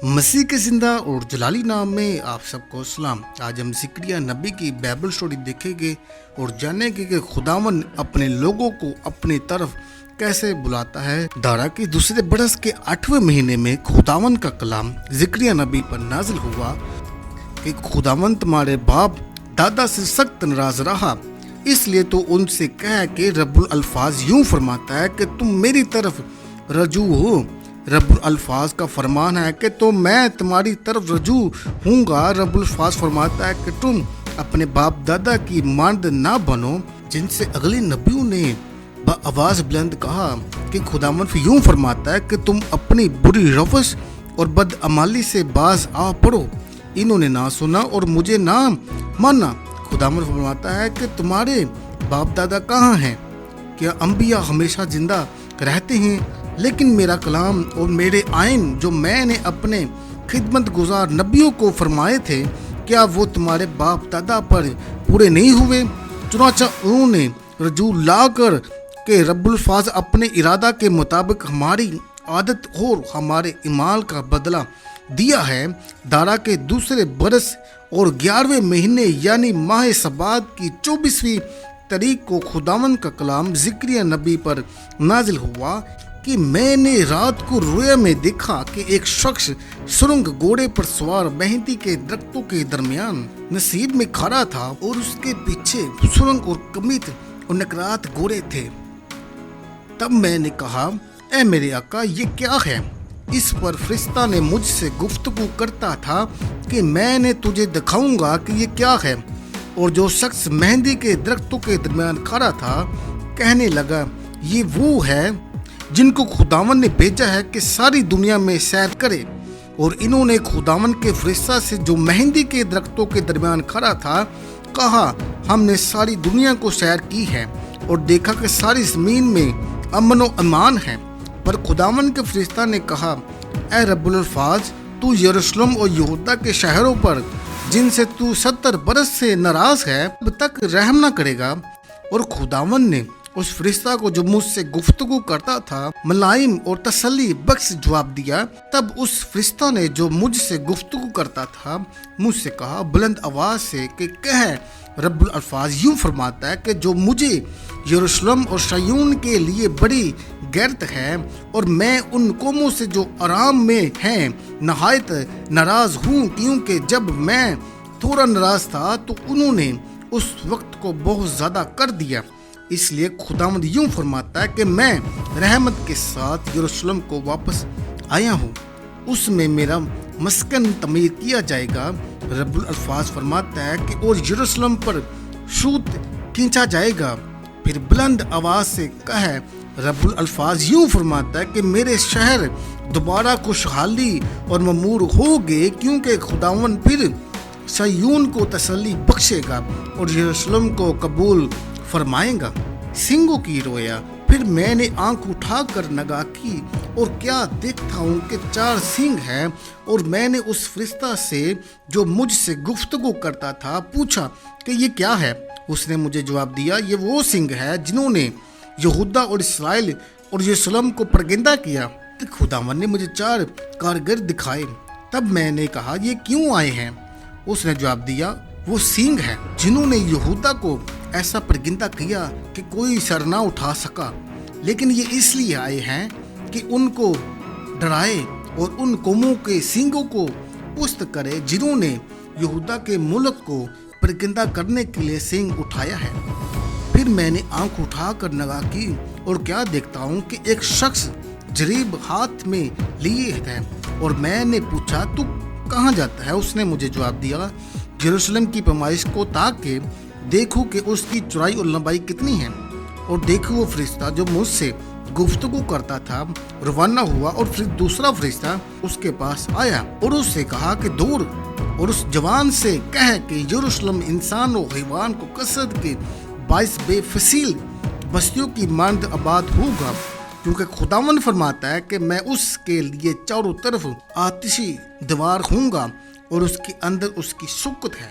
مسیح کے زندہ اور جلالی نام میں آپ سب کو سلام۔ آج ہم زکریا نبی کی بائبل سٹوری دیکھیں گے اور جانیں گے کہ خداوند اپنے لوگوں کو اپنی طرف کیسے بلاتا ہے۔ دارا کے دوسرے برس کے 8ویں مہینے میں خداوند کا کلام زکریا نبی پر نازل ہوا کہ خداوند تمہارے باپ دادا سے سخت ناراض رہا، اس لیے تو ان سے کہہ کہ رب الالفاظ یوں فرماتا ہے کہ تم میری طرف رجوع ہو۔ رب الالفاظ کا فرمان ہے کہ تو میں تمہاری طرف رجوع ہوں گا۔ رب الالفاظ فرماتا ہے کہ تم اپنے باپ دادا کی مانند نہ بنو، جن سے اگلے نبیوں نے بآواز بلند کہا کہ خداوند یوں فرماتا ہے کہ تم اپنی بری روش اور بدعمالی سے باز آ پڑو۔ انہوں نے نہ سنا اور مجھے نہ مانا۔ خداوند فرماتا ہے کہ تمہارے باپ دادا کہاں ہیں؟ کیا انبیاء ہمیشہ زندہ رہتے ہیں؟ لیکن میرا کلام اور میرے آئین جو میں نے اپنے خدمت گزار نبیوں کو فرمائے تھے، کیا وہ تمہارے باپ دادا پر پورے نہیں ہوئے؟ چنانچہ انہوں نے رجوع لا کر کہ رب الفاظ اپنے ارادہ کے مطابق ہماری عادت اور ہمارے اعمال کا بدلہ دیا ہے۔ دارا کے دوسرے برس اور 11ویں مہینے یعنی ماہ سبات کی 24ویں تاریخ کو خداوند کا کلام زکریا نبی پر نازل ہوا کہ میں نے رات کو رویا میں دیکھا کہ ایک شخص سرنگ گھوڑے پر سوار مہندی کے درختوں کے درمیان نصیب میں کھڑا تھا، اور اس کے پیچھے سرنگ اور کمیت اور نکرات گھوڑے تھے۔ تب میں نے کہا، اے میرے آقا، یہ کیا ہے؟ اس پر فرشتہ نے مجھ سے گفتگو کرتا تھا کہ میں نے تجھے دکھاؤں گا کہ یہ کیا ہے۔ اور جو شخص مہندی کے درختوں کے درمیان کھڑا تھا کہنے لگا، یہ وہ ہے جن کو خداوند نے بھیجا ہے کہ ساری دنیا میں سیر کرے۔ اور انہوں نے خداوند کے فرشتہ سے جو مہندی کے درختوں کے درمیان کھڑا تھا کہا، ہم نے ساری دنیا کو سیر کی ہے اور دیکھا کہ ساری زمین میں امن و امان ہے۔ پر خداوند کے فرشتہ نے کہا، اے رب الالفاظ، تو یروشلم اور یہودا کے شہروں پر جن سے تو 70 برس سے ناراض ہے اب تک رحم نہ کرے گا؟ اور خداوند نے اس فرشتہ کو جو مجھ سے گفتگو کرتا تھا ملائم اور تسلی بخش جواب دیا۔ تب اس فرشتہ نے جو مجھ سے گفتگو کرتا تھا مجھ سے کہا بلند آواز سے کہ کہہ، رب الالفاظ یوں فرماتا ہے کہ جو مجھے یروشلم اور شیون کے لیے بڑی غیرت ہے، اور میں ان قوموں سے جو آرام میں ہیں نہایت ناراض ہوں، کیونکہ جب میں تھوڑا ناراض تھا تو انہوں نے اس وقت کو بہت زیادہ کر دیا۔ اس لیے خداوند یوں فرماتا ہے کہ میں رحمت کے ساتھ یروشلم کو واپس آیا ہوں، اس میں میرا مسکن تعمیر کیا جائے گا۔ رب الالفاظ فرماتا ہے کہ اور یروشلم پر سوت کھینچا جائے گا۔ پھر بلند آواز سے کہے، رب الالفاظ یوں فرماتا ہے کہ میرے شہر دوبارہ خوشحالی اور معمور ہوگے، کیونکہ خداوند پھر صیون کو تسلی بخشے گا اور یروشلم کو قبول فرمائے گا۔ سنگوں کی رویا۔ پھر میں نے آنکھ اٹھا کر نگاہ کی اور کیا دیکھتا ہوں کہ 4 سینگ ہیں، اور میں نے اس فرشتہ سے جو مجھ سے گفتگو کرتا تھا پوچھا کہ یہ کیا ہے؟ اس نے مجھے جواب دیا، یہ وہ سنگ ہے جنہوں نے یہودا اور اسرائیل اور یروشلم کو پرگندہ کیا۔ خداوند نے مجھے 4 کارگر دکھائے۔ تب میں نے کہا، یہ کیوں آئے ہیں؟ اس نے جواب دیا، وہ سینگ ہیں جنہوں نے یہودا کو ایسا پرگندہ کیا کہ کوئی سر نہ اٹھا سکا، لیکن یہ اس لیے آئے ہیں کہ ان کو ڈرائے اور ان قوموں کے سینگوں کو پست کرے جنہوں نے یہودا کے ملک کو پرگندہ کرنے کے لیے سینگ اٹھایا ہے۔ پھر میں نے آنکھ اٹھا کر نگاہ کی اور کیا دیکھتا ہوں کہ ایک شخص جریب ہاتھ میں لیے ہے، اور میں نے پوچھا، تو کہاں جاتا ہے؟ اس نے مجھے جواب دیا، یروشلم کی پیمائش کو تاکہ دیکھو کہ اس کی چوڑائی اور لمبائی کتنی ہے۔ اور دیکھو وہ فرشتہ جو مجھ سے گفتگو کرتا تھا روانہ ہوا، اور پھر دوسرا فرشتہ اس کے پاس آیا اور اس سے کہا کہ دور اور اس جوان سے کہہ کہ یروشلم انسان و حیوان کو کثرت کے باعث بے فصیل بستیوں کی مانند آباد ہوگا، کیونکہ خداوند فرماتا ہے کہ میں اس کے لیے چاروں طرف آتشی دیوار ہوں گا، اور اس کے اندر اس کی سکت ہے،